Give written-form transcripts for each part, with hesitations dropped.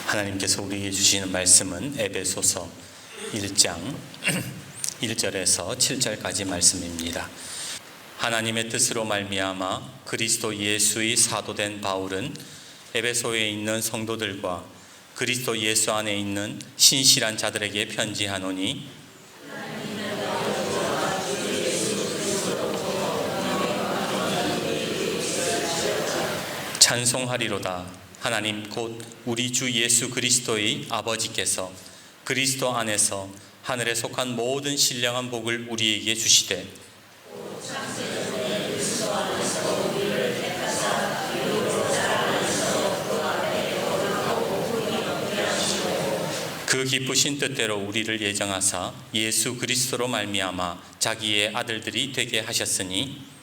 하나님께서 우리에게 주시는 말씀은 에베소서 1장 1절에서 7절까지 말씀입니다. 하나님의 뜻으로 말미암아 그리스도 예수의 사도된 바울은 에베소에 있는 성도들과 그리스도 예수 안에 있는 신실한 자들에게 편지하노니 찬송하리로다. 하나님 곧 우리 주 예수 그리스도의 아버지께서 그리스도 안에서 하늘에 속한 모든 신령한 복을 우리에게 주시되 그 기쁘신 뜻대로 우리를 예정하사 예수 그리스도로 말미암아 자기의 아들들이 되게 하셨으니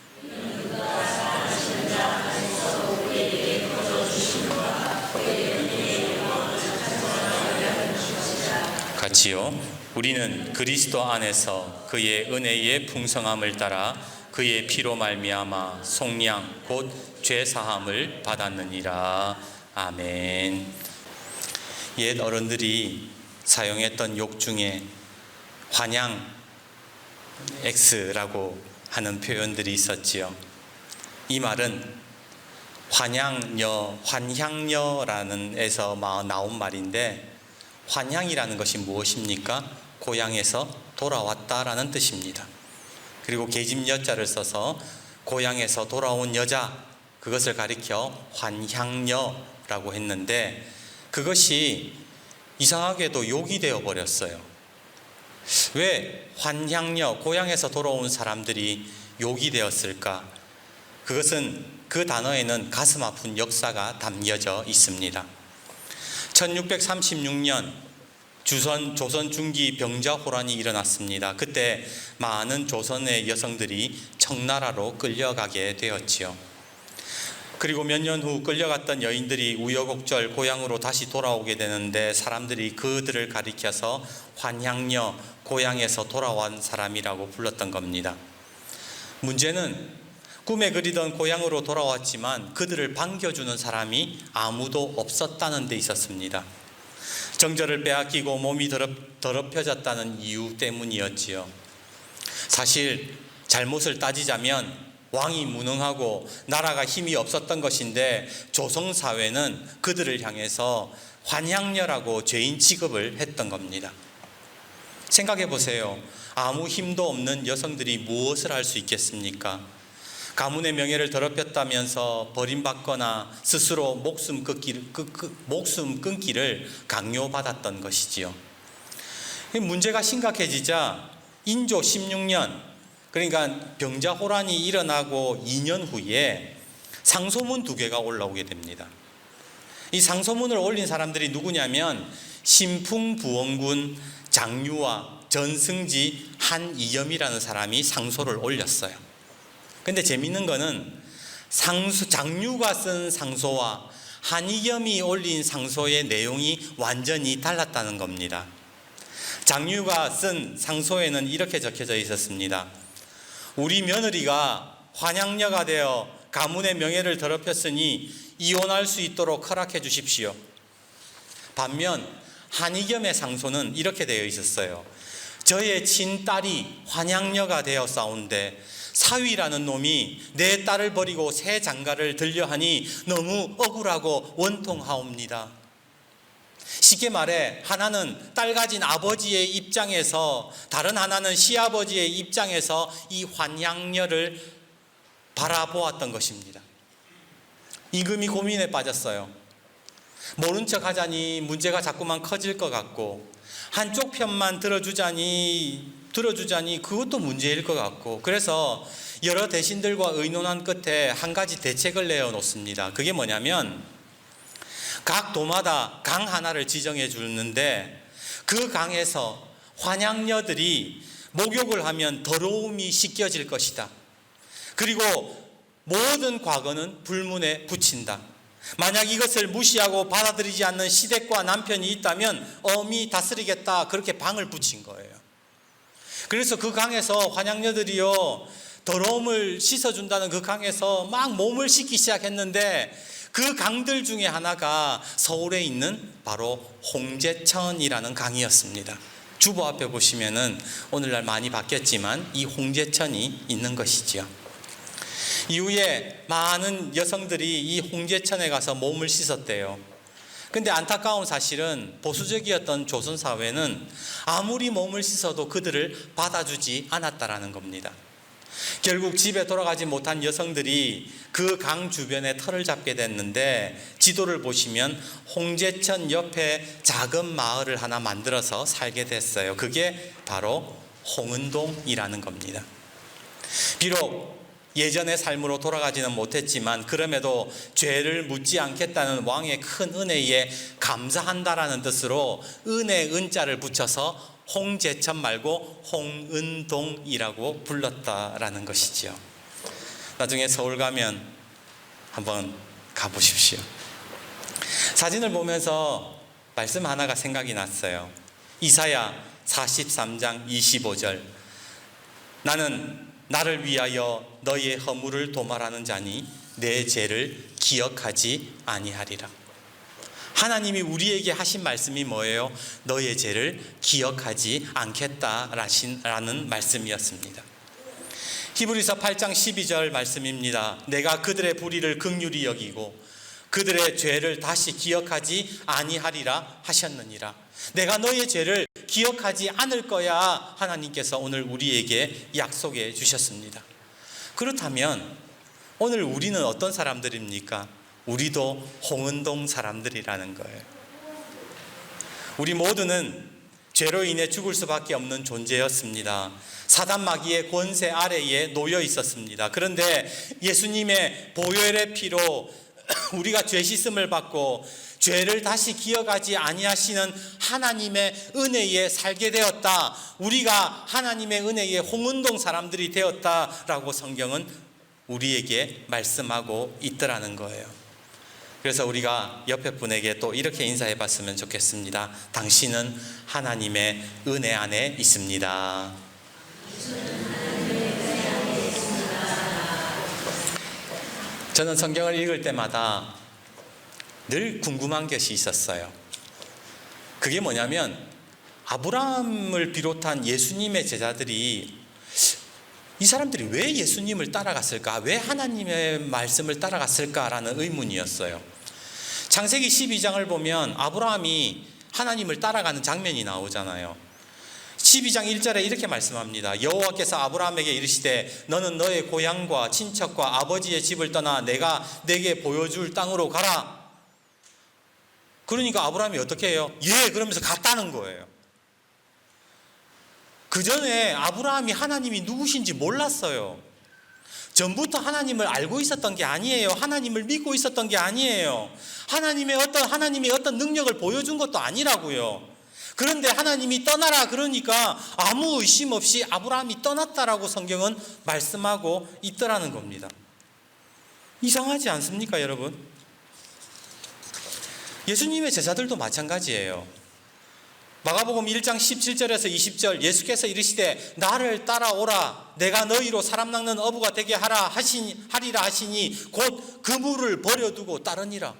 같이요. 우리는 그리스도 안에서 그의 은혜의 풍성함을 따라 그의 피로 말미암아 속량 곧 죄사함을 받았느니라. 아멘. 옛 어른들이 사용했던 욕 중에 환양 X라고 하는 표현들이 있었지요. 이 말은 환향녀라는 에서 나온 말인데, 환향이라는 것이 무엇입니까? 고향에서 돌아왔다라는 뜻입니다. 그리고 계집 여자를 써서 고향에서 돌아온 여자, 그것을 가리켜 환향녀라고 했는데, 그것이 이상하게도 욕이 되어버렸어요. 왜 환향녀, 고향에서 돌아온 사람들이 욕이 되었을까? 그것은 그 단어에는 가슴 아픈 역사가 담겨져 있습니다. 1636년 조선 중기 병자호란이 일어났습니다. 그때 많은 조선의 여성들이 청나라로 끌려가게 되었지요. 그리고 몇 년 후 끌려갔던 여인들이 우여곡절 고향으로 다시 돌아오게 되는데, 사람들이 그들을 가리켜서 환향녀, 고향에서 돌아온 사람이라고 불렀던 겁니다. 문제는 꿈에 그리던 고향으로 돌아왔지만 그들을 반겨주는 사람이 아무도 없었다는 데 있었습니다. 정절을 빼앗기고 몸이 더럽혀졌다는 이유 때문이었지요. 사실 잘못을 따지자면 왕이 무능하고 나라가 힘이 없었던 것인데, 조선사회는 그들을 향해서 환향녀라고 죄인 취급을 했던 겁니다. 생각해 보세요. 아무 힘도 없는 여성들이 무엇을 할 수 있겠습니까? 가문의 명예를 더럽혔다면서 버림받거나 스스로 목숨 끊기를 강요받았던 것이지요. 문제가 심각해지자 인조 16년, 그러니까 병자호란이 일어나고 2년 후에 상소문 2개가 올라오게 됩니다. 이 상소문을 올린 사람들이 누구냐면 신풍부원군 장유와 전승지 한이염이라는 사람이 상소를 올렸어요. 근데 재미있는 거는 장유가 쓴 상소와 한이겸이 올린 상소의 내용이 완전히 달랐다는 겁니다. 장유가 쓴 상소에는 이렇게 적혀져 있었습니다. 우리 며느리가 환향녀가 되어 가문의 명예를 더럽혔으니 이혼할 수 있도록 허락해 주십시오. 반면 한이겸의 상소는 이렇게 되어 있었어요. 저의 친딸이 환향녀가 되어 싸운데 사위라는 놈이 내 딸을 버리고 새 장가를 들려하니 너무 억울하고 원통하옵니다. 쉽게 말해, 하나는 딸 가진 아버지의 입장에서, 다른 하나는 시아버지의 입장에서 이 환향녀를 바라보았던 것입니다. 임금이 고민에 빠졌어요. 모른 척 하자니 문제가 자꾸만 커질 것 같고, 한쪽 편만 들어주자니 그것도 문제일 것 같고, 그래서 여러 대신들과 의논한 끝에 한 가지 대책을 내어놓습니다. 그게 뭐냐면, 각 도마다 강 하나를 지정해 주는데, 그 강에서 환향녀들이 목욕을 하면 더러움이 씻겨질 것이다. 그리고 모든 과거는 불문에 붙인다. 만약 이것을 무시하고 받아들이지 않는 시댁과 남편이 있다면 엄히 다스리겠다. 그렇게 방을 붙인 거예요. 그래서 그 강에서 환향녀들이요, 더러움을 씻어준다는 그 강에서 막 몸을 씻기 시작했는데 그 강들 중에 하나가 서울에 있는 바로 홍제천이라는 강이었습니다. 주보 앞에 보시면은 오늘날 많이 바뀌었지만 이 홍제천이 있는 것이지요. 이후에 많은 여성들이 이 홍제천에 가서 몸을 씻었대요. 근데 안타까운 사실은 보수적이었던 조선사회는 아무리 몸을 씻어도 그들을 받아주지 않았다라는 겁니다. 결국 집에 돌아가지 못한 여성들이 그 강 주변에 터를 잡게 됐는데 지도를 보시면 홍제천 옆에 작은 마을을 하나 만들어서 살게 됐어요. 그게 바로 홍은동이라는 겁니다. 비록 예전의 삶으로 돌아가지는 못했지만 그럼에도 죄를 묻지 않겠다는 왕의 큰 은혜에 감사한다라는 뜻으로 은혜 은자를 붙여서 홍제천 말고 홍은동이라고 불렀다라는 것이지요. 나중에 서울 가면 한번 가보십시오. 사진을 보면서 말씀 하나가 생각이 났어요. 이사야 43장 25절. 나는 나를 위하여 너의 허물을 도말하는 자니 내 죄를 기억하지 아니하리라. 하나님이 우리에게 하신 말씀이 뭐예요? 너의 죄를 기억하지 않겠다라는 말씀이었습니다. 히브리서 8장 12절 말씀입니다. 내가 그들의 불의를 긍휼히 여기고 그들의 죄를 다시 기억하지 아니하리라 하셨느니라. 내가 너의 죄를 기억하지 않을 거야 하나님께서 오늘 우리에게 약속해 주셨습니다. 그렇다면 오늘 우리는 어떤 사람들입니까? 우리도 홍은동 사람들이라는 거예요. 우리 모두는 죄로 인해 죽을 수밖에 없는 존재였습니다. 사단 마귀의 권세 아래에 놓여 있었습니다. 그런데 예수님의 보혈의 피로 우리가 죄 씻음을 받고 죄를 다시 기억하지 아니하시는 하나님의 은혜에 살게 되었다. 우리가 하나님의 은혜에 홍은동 사람들이 되었다라고 성경은 우리에게 말씀하고 있더라는 거예요. 그래서 우리가 옆에 분에게 또 이렇게 인사해 봤으면 좋겠습니다. 당신은 하나님의 은혜 안에 있습니다. 저는 성경을 읽을 때마다 늘 궁금한 것이 있었어요. 그게 뭐냐면 아브라함을 비롯한 예수님의 제자들이 이 사람들이 왜 예수님을 따라갔을까? 왜 하나님의 말씀을 따라갔을까라는 의문이었어요. 창세기 12장을 보면 아브라함이 하나님을 따라가는 장면이 나오잖아요. 12장 1절에 이렇게 말씀합니다. 여호와께서 아브라함에게 이르시되 너는 너의 고향과 친척과 아버지의 집을 떠나 내가 내게 보여줄 땅으로 가라. 그러니까 아브라함이 어떻게 해요? 예, 그러면서 갔다는 거예요. 그 전에 아브라함이 하나님이 누구신지 몰랐어요. 전부터 하나님을 알고 있었던 게 아니에요. 하나님을 믿고 있었던 게 아니에요. 하나님의 어떤 능력을 보여준 것도 아니라고요. 그런데 하나님이 떠나라 그러니까 아무 의심 없이 아브라함이 떠났다라고 성경은 말씀하고 있더라는 겁니다. 이상하지 않습니까, 여러분? 예수님의 제자들도 마찬가지예요. 마가복음 1장 17절에서 20절 예수께서 이르시되 나를 따라오라 내가 너희로 사람 낚는 어부가 되게 하리라 하시니 곧 그물을 버려두고 따르니라.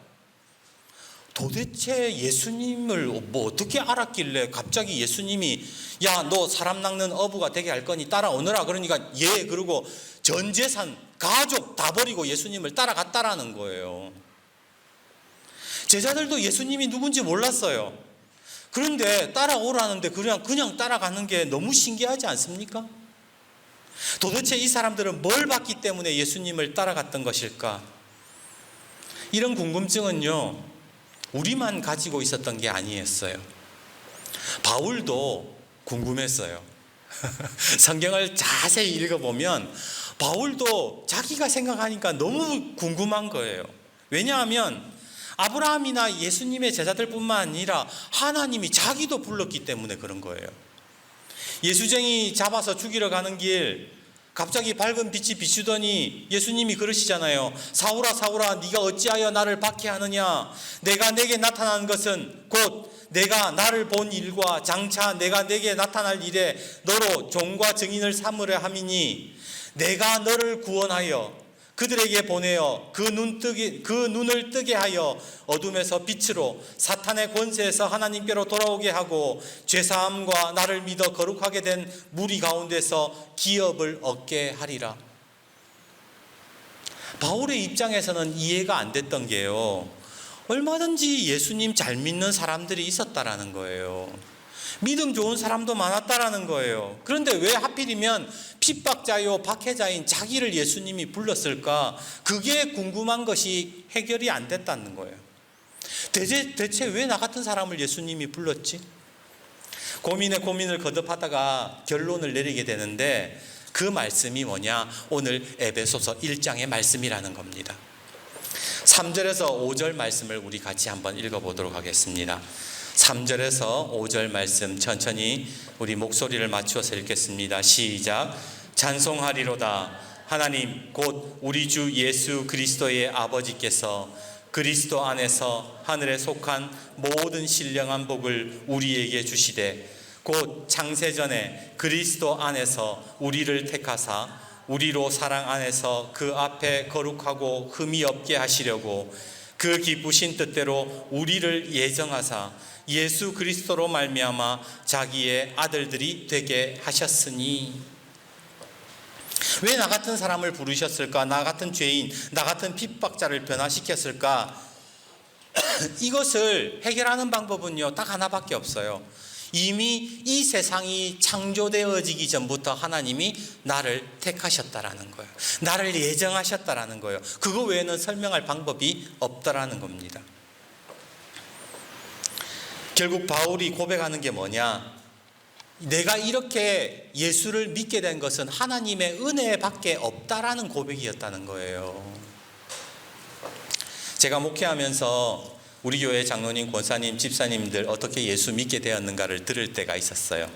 도대체 예수님을 뭐 어떻게 알았길래 갑자기 예수님이 야, 너 사람 낚는 어부가 되게 할 거니 따라오너라 그러니까 예, 그러고 전 재산 가족 다 버리고 예수님을 따라갔다라는 거예요. 제자들도 예수님이 누군지 몰랐어요. 그런데 따라오라는데 그냥 따라가는 게 너무 신기하지 않습니까? 도대체 이 사람들은 뭘 봤기 때문에 예수님을 따라갔던 것일까? 이런 궁금증은요, 우리만 가지고 있었던 게 아니었어요. 바울도 궁금했어요. 성경을 자세히 읽어보면 바울도 자기가 생각하니까 너무 궁금한 거예요. 왜냐하면 아브라함이나 예수님의 제자들뿐만 아니라 하나님이 자기도 불렀기 때문에 그런 거예요. 예수쟁이 잡아서 죽이러 가는 길 갑자기 밝은 빛이 비추더니 예수님이 그러시잖아요. 사울아 사울아 네가 어찌하여 나를 박해하느냐. 내가 내게 나타난 것은 곧 내가 나를 본 일과 장차 내가 내게 나타날 일에 너로 종과 증인을 삼으려 함이니 내가 너를 구원하여 그들에게 보내어 그 눈을 뜨게 하여 어둠에서 빛으로 사탄의 권세에서 하나님께로 돌아오게 하고 죄사함과 나를 믿어 거룩하게 된 무리 가운데서 기업을 얻게 하리라. 바울의 입장에서는 이해가 안 됐던 게요, 얼마든지 예수님 잘 믿는 사람들이 있었다라는 거예요. 믿음 좋은 사람도 많았다라는 거예요. 그런데 왜 하필이면 핍박자요 박해자인 자기를 예수님이 불렀을까? 그게 궁금한 것이 해결이 안 됐다는 거예요. 대체 왜 나 같은 사람을 예수님이 불렀지? 고민을 거듭하다가 결론을 내리게 되는데, 그 말씀이 뭐냐? 오늘 에베소서 1장의 말씀이라는 겁니다. 3절에서 5절 말씀을 우리 같이 한번 읽어보도록 하겠습니다. 3절에서 5절 말씀 천천히 우리 목소리를 맞추어서 읽겠습니다. 시작. 찬송하리로다. 하나님 곧 우리 주 예수 그리스도의 아버지께서 그리스도 안에서 하늘에 속한 모든 신령한 복을 우리에게 주시되 곧 창세전에 그리스도 안에서 우리를 택하사 우리로 사랑 안에서 그 앞에 거룩하고 흠이 없게 하시려고 그 기쁘신 뜻대로 우리를 예정하사 예수 그리스도로 말미암아 자기의 아들들이 되게 하셨으니. 왜 나 같은 사람을 부르셨을까? 나 같은 죄인, 나 같은 핍박자를 변화시켰을까? 이것을 해결하는 방법은요, 딱 하나밖에 없어요. 이미 이 세상이 창조되어지기 전부터 하나님이 나를 택하셨다라는 거예요. 나를 예정하셨다라는 거예요. 그거 외에는 설명할 방법이 없다라는 겁니다. 결국 바울이 고백하는 게 뭐냐? 내가 이렇게 예수를 믿게 된 것은 하나님의 은혜밖에 없다라는 고백이었다는 거예요. 제가 목회하면서 우리 교회 장로님, 권사님, 집사님들 어떻게 예수 믿게 되었는가를 들을 때가 있었어요.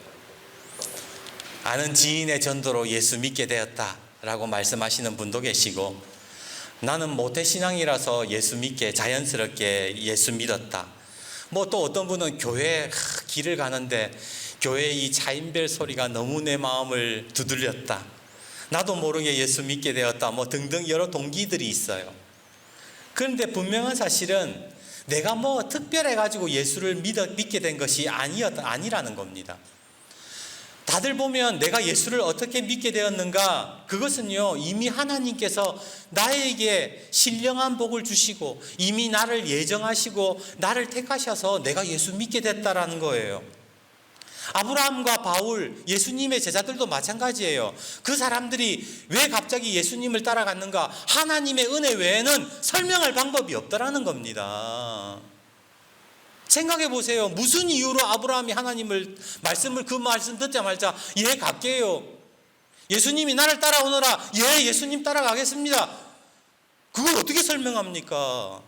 아는 지인의 전도로 예수 믿게 되었다라고 말씀하시는 분도 계시고, 나는 모태신앙이라서 예수 믿게 자연스럽게 예수 믿었다. 또 어떤 분은 교회 길을 가는데 교회 이 차인벨 소리가 너무 내 마음을 두들렸다. 나도 모르게 예수 믿게 되었다. 등등 여러 동기들이 있어요. 그런데 분명한 사실은 내가 특별해가지고 예수를 믿게 된 것이 아니라는 겁니다. 다들 보면 내가 예수를 어떻게 믿게 되었는가? 그것은요, 이미 하나님께서 나에게 신령한 복을 주시고 이미 나를 예정하시고 나를 택하셔서 내가 예수 믿게 됐다라는 거예요. 아브라함과 바울, 예수님의 제자들도 마찬가지예요. 그 사람들이 왜 갑자기 예수님을 따라갔는가? 하나님의 은혜 외에는 설명할 방법이 없다라는 겁니다. 생각해 보세요. 무슨 이유로 아브라함이 그 말씀 듣자마자 예 갈게요. 예수님이 나를 따라오너라. 예, 예수님 따라가겠습니다. 그걸 어떻게 설명합니까?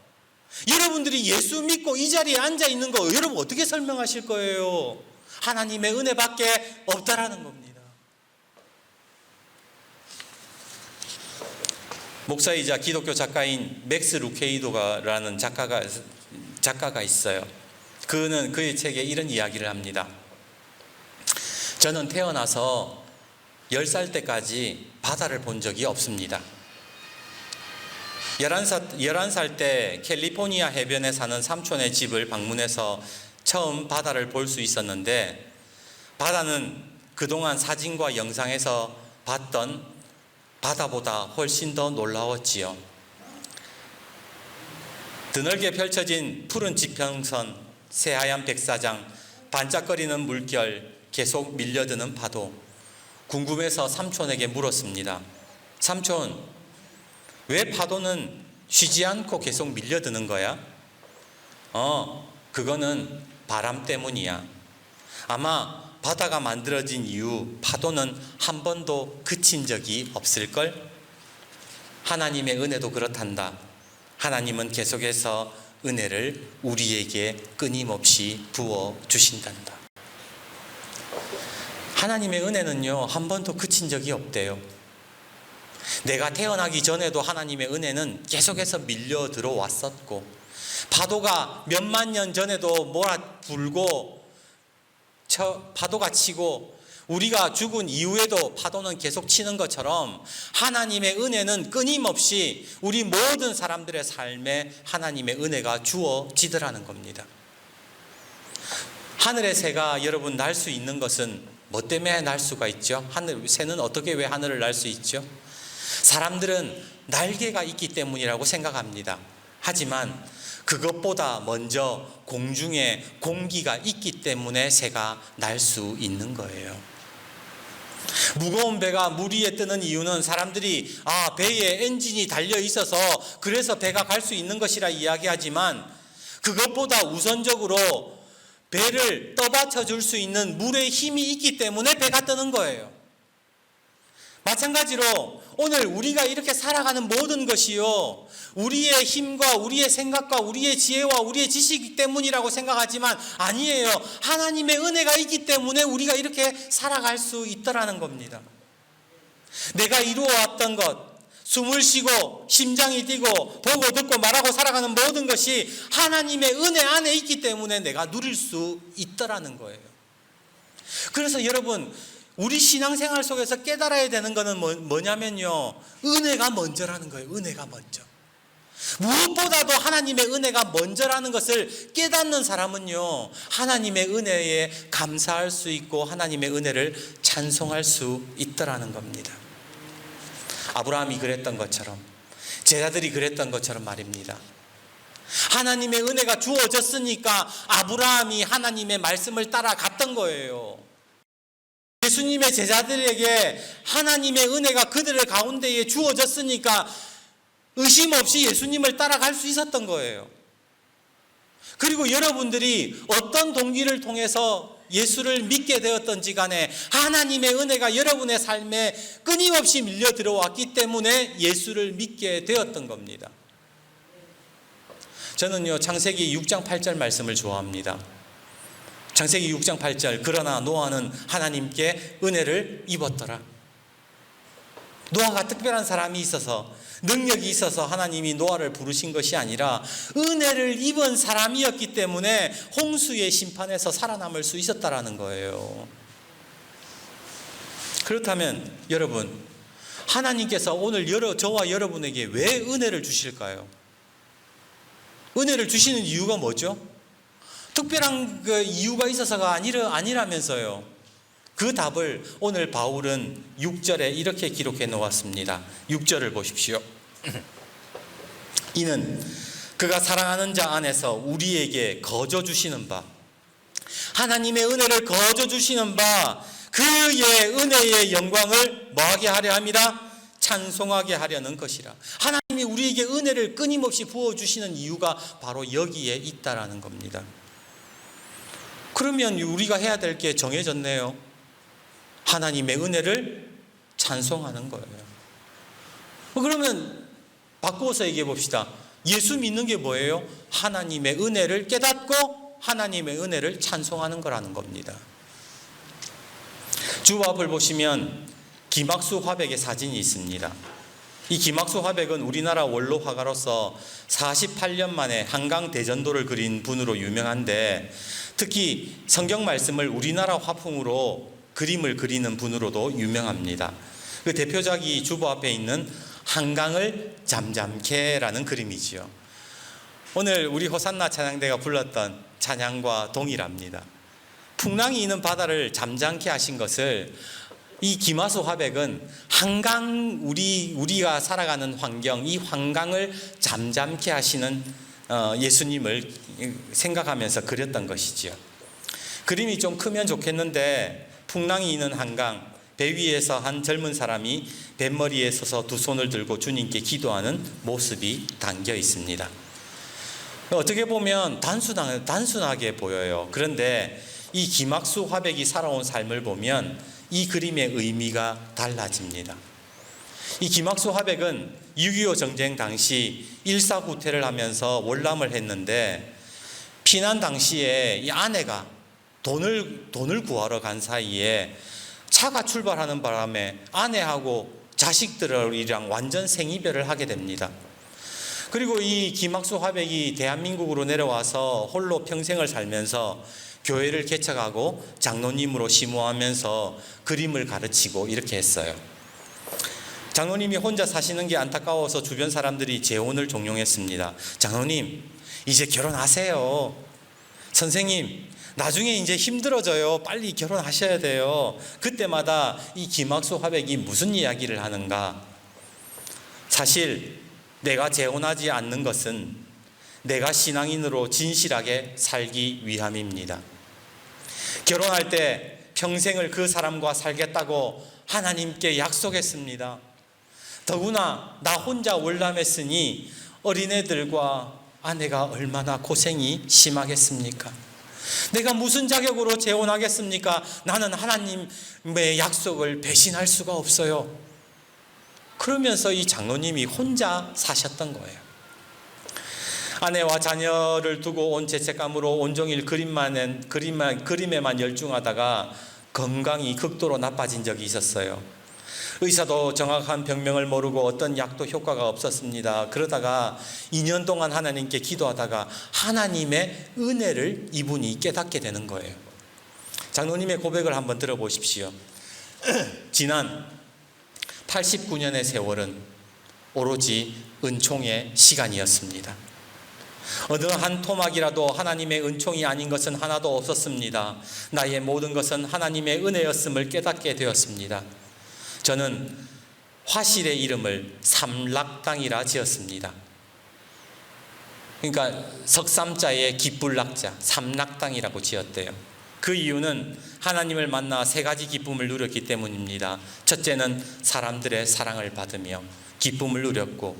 여러분들이 예수 믿고 이 자리에 앉아 있는 거 여러분 어떻게 설명하실 거예요? 하나님의 은혜밖에 없다라는 겁니다. 목사이자 기독교 작가인 맥스 루케이도라는 작가가 있어요. 그는 그의 책에 이런 이야기를 합니다. 저는 태어나서 10살 때까지 바다를 본 적이 없습니다. 11살 때 캘리포니아 해변에 사는 삼촌의 집을 방문해서 처음 바다를 볼 수 있었는데, 바다는 그동안 사진과 영상에서 봤던 바다보다 훨씬 더 놀라웠지요. 드넓게 펼쳐진 푸른 지평선, 새하얀 백사장, 반짝거리는 물결, 계속 밀려드는 파도. 궁금해서 삼촌에게 물었습니다. 삼촌, 왜 파도는 쉬지 않고 계속 밀려드는 거야? 그거는 바람 때문이야. 아마 바다가 만들어진 이후 파도는 한 번도 그친 적이 없을걸? 하나님의 은혜도 그렇단다. 하나님은 계속해서 은혜를 우리에게 끊임없이 부어주신단다. 하나님의 은혜는요, 한 번도 그친 적이 없대요. 내가 태어나기 전에도 하나님의 은혜는 계속해서 밀려 들어왔었고, 파도가 몇만 년 전에도 몰아불고 파도가 치고 우리가 죽은 이후에도 파도는 계속 치는 것처럼 하나님의 은혜는 끊임없이 우리 모든 사람들의 삶에 하나님의 은혜가 주어지더라는 겁니다. 하늘의 새가 여러분 날 수 있는 것은 뭐 때문에 날 수가 있죠? 새는 어떻게 왜 하늘을 날 수 있죠? 사람들은 날개가 있기 때문이라고 생각합니다. 하지만 그것보다 먼저 공중에 공기가 있기 때문에 새가 날 수 있는 거예요. 무거운 배가 물 위에 뜨는 이유는 사람들이 배에 엔진이 달려 있어서 그래서 배가 갈 수 있는 것이라 이야기하지만, 그것보다 우선적으로 배를 떠받쳐 줄 수 있는 물의 힘이 있기 때문에 배가 뜨는 거예요. 마찬가지로 오늘 우리가 이렇게 살아가는 모든 것이요, 우리의 힘과 우리의 생각과 우리의 지혜와 우리의 지식 때문이라고 생각하지만 아니에요. 하나님의 은혜가 있기 때문에 우리가 이렇게 살아갈 수 있더라는 겁니다. 내가 이루어왔던 것, 숨을 쉬고 심장이 뛰고 보고 듣고 말하고 살아가는 모든 것이 하나님의 은혜 안에 있기 때문에 내가 누릴 수 있더라는 거예요. 그래서 여러분, 우리 신앙생활 속에서 깨달아야 되는 것은 뭐냐면요, 은혜가 먼저라는 거예요. 은혜가 먼저. 무엇보다도 하나님의 은혜가 먼저라는 것을 깨닫는 사람은요, 하나님의 은혜에 감사할 수 있고 하나님의 은혜를 찬송할 수 있더라는 겁니다. 아브라함이 그랬던 것처럼, 제자들이 그랬던 것처럼 말입니다. 하나님의 은혜가 주어졌으니까 아브라함이 하나님의 말씀을 따라갔던 거예요. 예수님의 제자들에게 하나님의 은혜가 그들의 가운데에 주어졌으니까 의심 없이 예수님을 따라갈 수 있었던 거예요. 그리고 여러분들이 어떤 동기를 통해서 예수를 믿게 되었던지 간에 하나님의 은혜가 여러분의 삶에 끊임없이 밀려 들어왔기 때문에 예수를 믿게 되었던 겁니다. 저는요, 창세기 6장 8절 말씀을 좋아합니다. 창세기 6장 8절, 그러나 노아는 하나님께 은혜를 입었더라. 노아가 특별한 사람이 있어서, 능력이 있어서 하나님이 노아를 부르신 것이 아니라 은혜를 입은 사람이었기 때문에 홍수의 심판에서 살아남을 수 있었다라는 거예요. 그렇다면 여러분, 하나님께서 오늘 저와 여러분에게 왜 은혜를 주실까요? 은혜를 주시는 이유가 뭐죠? 특별한 이유가 있어서가 아니라면서요. 그 답을 오늘 바울은 6절에 이렇게 기록해 놓았습니다. 6절을 보십시오. 이는 그가 사랑하는 자 안에서 우리에게 거저 주시는 바, 하나님의 은혜를 거저 주시는 바, 그의 은혜의 영광을 뭐하게 하려 합니다? 찬송하게 하려는 것이라. 하나님이 우리에게 은혜를 끊임없이 부어주시는 이유가 바로 여기에 있다라는 겁니다. 그러면 우리가 해야 될 게 정해졌네요. 하나님의 은혜를 찬송하는 거예요. 그러면 바꾸어서 얘기해 봅시다. 예수 믿는 게 뭐예요? 하나님의 은혜를 깨닫고 하나님의 은혜를 찬송하는 거라는 겁니다. 주 앞을 보시면 김학수 화백의 사진이 있습니다. 이 김학수 화백은 우리나라 원로 화가로서 48년 만에 한강 대전도를 그린 분으로 유명한데, 특히 성경 말씀을 우리나라 화풍으로 그림을 그리는 분으로도 유명합니다. 그 대표작이 주보 앞에 있는 한강을 잠잠케라는 그림이지요. 오늘 우리 호산나 찬양대가 불렀던 찬양과 동일합니다. 풍랑이 있는 바다를 잠잠케 하신 것을 이 김하수 화백은 한강, 우리가 살아가는 환경, 이 한강을 잠잠케 하시는 예수님을 생각하면서 그렸던 것이지요. 그림이 좀 크면 좋겠는데, 풍랑이 있는 한강, 배 위에서 한 젊은 사람이 뱃머리에 서서 두 손을 들고 주님께 기도하는 모습이 담겨 있습니다. 어떻게 보면 단순하게 보여요. 그런데 이 김학수 화백이 살아온 삶을 보면 이 그림의 의미가 달라집니다. 이 김학수 화백은 6.25 전쟁 당시 일사후퇴를 하면서 월남을 했는데, 피난 당시에 이 아내가 돈을 구하러 간 사이에 차가 출발하는 바람에 아내하고 자식들이랑 완전 생이별을 하게 됩니다. 그리고 이 김학수 화백이 대한민국으로 내려와서 홀로 평생을 살면서 교회를 개척하고 장로님으로 심호하면서 그림을 가르치고 이렇게 했어요. 장로님이 혼자 사시는 게 안타까워서 주변 사람들이 재혼을 종용했습니다. 장로님, 이제 결혼하세요. 선생님, 나중에 이제 힘들어져요. 빨리 결혼하셔야 돼요. 그때마다 이 김학수 화백이 무슨 이야기를 하는가? 사실 내가 재혼하지 않는 것은 내가 신앙인으로 진실하게 살기 위함입니다. 결혼할 때 평생을 그 사람과 살겠다고 하나님께 약속했습니다. 더구나 나 혼자 월남했으니 어린애들과 아내가 얼마나 고생이 심하겠습니까? 내가 무슨 자격으로 재혼하겠습니까? 나는 하나님의 약속을 배신할 수가 없어요. 그러면서 이 장로님이 혼자 사셨던 거예요. 아내와 자녀를 두고 온 죄책감으로 온종일 그림에만 열중하다가 건강이 극도로 나빠진 적이 있었어요. 의사도 정확한 병명을 모르고 어떤 약도 효과가 없었습니다. 그러다가 2년 동안 하나님께 기도하다가 하나님의 은혜를 이분이 깨닫게 되는 거예요. 장로님의 고백을 한번 들어보십시오. 지난 89년의 세월은 오로지 은총의 시간이었습니다. 어느 한 토막이라도 하나님의 은총이 아닌 것은 하나도 없었습니다. 나의 모든 것은 하나님의 은혜였음을 깨닫게 되었습니다. 저는 화실의 이름을 삼락당이라 지었습니다. 그러니까 석삼자의 기쁠락자, 삼락당이라고 지었대요. 그 이유는 하나님을 만나 세 가지 기쁨을 누렸기 때문입니다. 첫째는 사람들의 사랑을 받으며 기쁨을 누렸고,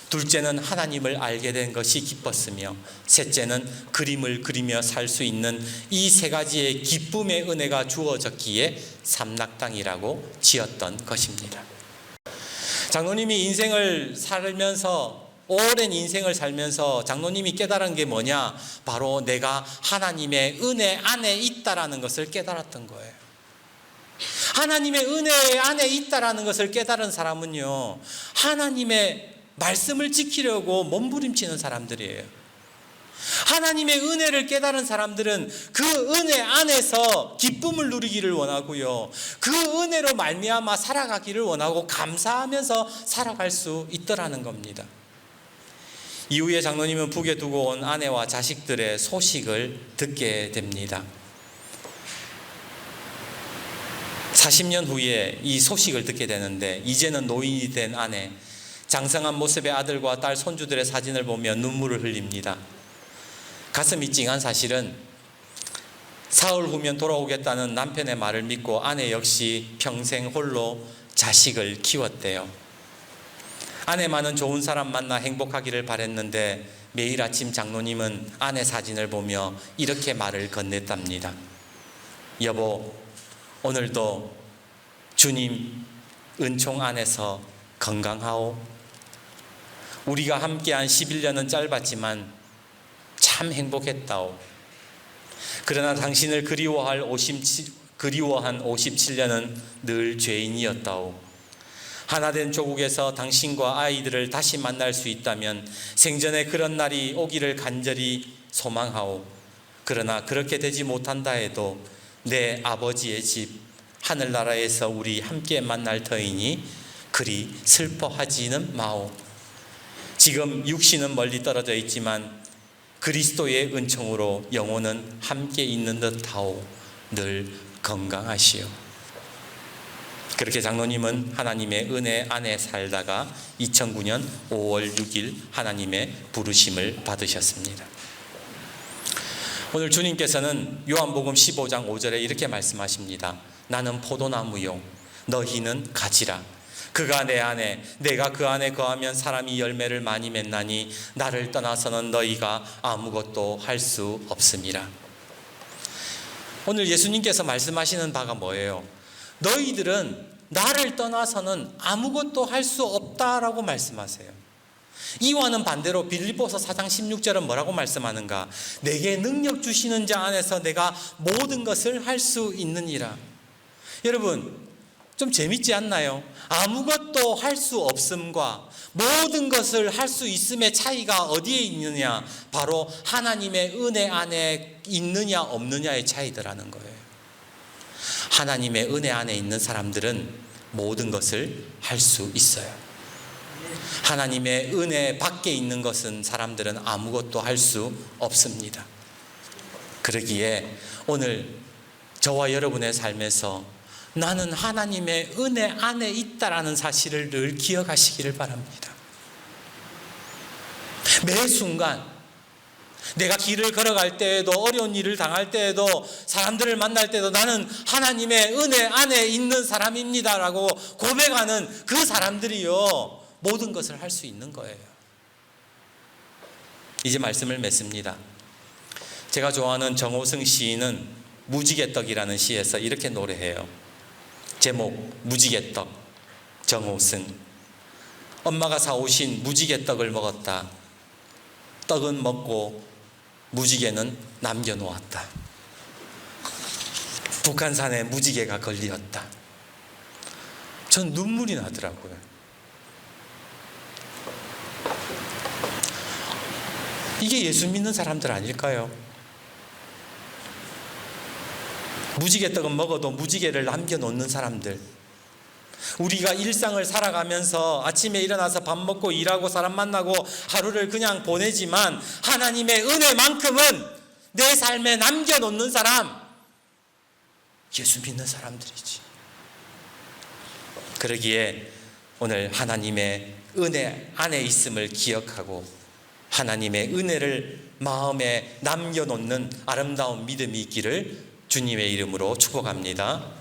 둘째는 하나님을 알게 된 것이 기뻤으며, 셋째는 그림을 그리며 살 수 있는 이 세 가지의 기쁨의 은혜가 주어졌기에 삼락당이라고 지었던 것입니다. 장로님이 인생을 살면서, 오랜 인생을 살면서 장로님이 깨달은 게 뭐냐? 바로 내가 하나님의 은혜 안에 있다라는 것을 깨달았던 거예요. 하나님의 은혜 안에 있다라는 것을 깨달은 사람은요, 하나님의 말씀을 지키려고 몸부림치는 사람들이에요. 하나님의 은혜를 깨달은 사람들은 그 은혜 안에서 기쁨을 누리기를 원하고요, 그 은혜로 말미암아 살아가기를 원하고 감사하면서 살아갈 수 있더라는 겁니다. 이후에 장로님은 북에 두고 온 아내와 자식들의 소식을 듣게 됩니다. 40년 후에 이 소식을 듣게 되는데, 이제는 노인이 된 아내, 장성한 모습의 아들과 딸, 손주들의 사진을 보며 눈물을 흘립니다. 가슴이 찡한 사실은 사흘 후면 돌아오겠다는 남편의 말을 믿고 아내 역시 평생 홀로 자식을 키웠대요. 아내만은 좋은 사람 만나 행복하기를 바랬는데 매일 아침 장로님은 아내 사진을 보며 이렇게 말을 건넸답니다. 여보, 오늘도 주님 은총 안에서 건강하오. 우리가 함께한 11년은 짧았지만 참 행복했다오. 그러나 당신을 그리워한 57년은 늘 죄인이었다오. 하나된 조국에서 당신과 아이들을 다시 만날 수 있다면 생전에 그런 날이 오기를 간절히 소망하오. 그러나 그렇게 되지 못한다 해도 내 아버지의 집 하늘나라에서 우리 함께 만날 터이니 그리 슬퍼하지는 마오. 지금 육신은 멀리 떨어져 있지만 그리스도의 은총으로 영혼은 함께 있는 듯하오. 늘 건강하시오. 그렇게 장로님은 하나님의 은혜 안에 살다가 2009년 5월 6일 하나님의 부르심을 받으셨습니다. 오늘 주님께서는 요한복음 15장 5절에 이렇게 말씀하십니다. 나는 포도나무요 너희는 가지라. 그가 내 안에 내가 그 안에 거하면 사람이 열매를 많이 맺나니 나를 떠나서는 너희가 아무것도 할 수 없음이라. 오늘 예수님께서 말씀하시는 바가 뭐예요? 너희들은 나를 떠나서는 아무것도 할 수 없다라고 말씀하세요. 이와는 반대로 빌립보서 4장 16절은 뭐라고 말씀하는가? 내게 능력 주시는 자 안에서 내가 모든 것을 할 수 있느니라. 여러분, 좀 재밌지 않나요? 아무것도 할 수 없음과 모든 것을 할 수 있음의 차이가 어디에 있느냐? 바로 하나님의 은혜 안에 있느냐 없느냐의 차이더라는 거예요. 하나님의 은혜 안에 있는 사람들은 모든 것을 할 수 있어요. 하나님의 은혜 밖에 있는 것은 사람들은 아무것도 할 수 없습니다. 그러기에 오늘 저와 여러분의 삶에서 나는 하나님의 은혜 안에 있다라는 사실을 늘 기억하시기를 바랍니다. 매 순간 내가 길을 걸어갈 때에도, 어려운 일을 당할 때에도, 사람들을 만날 때도 나는 하나님의 은혜 안에 있는 사람입니다라고 고백하는 그 사람들이요, 모든 것을 할 수 있는 거예요. 이제 말씀을 맺습니다. 제가 좋아하는 정호승 시인은 무지개떡이라는 시에서 이렇게 노래해요. 제목 무지개떡. 정호승. 엄마가 사오신 무지개떡을 먹었다. 떡은 먹고 무지개는 남겨놓았다. 북한산에 무지개가 걸리었다. 전 눈물이 나더라고요. 이게 예수 믿는 사람들 아닐까요? 무지개떡은 먹어도 무지개를 남겨놓는 사람들. 우리가 일상을 살아가면서 아침에 일어나서 밥 먹고 일하고 사람 만나고 하루를 그냥 보내지만 하나님의 은혜만큼은 내 삶에 남겨놓는 사람, 예수 믿는 사람들이지. 그러기에 오늘 하나님의 은혜 안에 있음을 기억하고 하나님의 은혜를 마음에 남겨놓는 아름다운 믿음이 있기를 주님의 이름으로 축복합니다.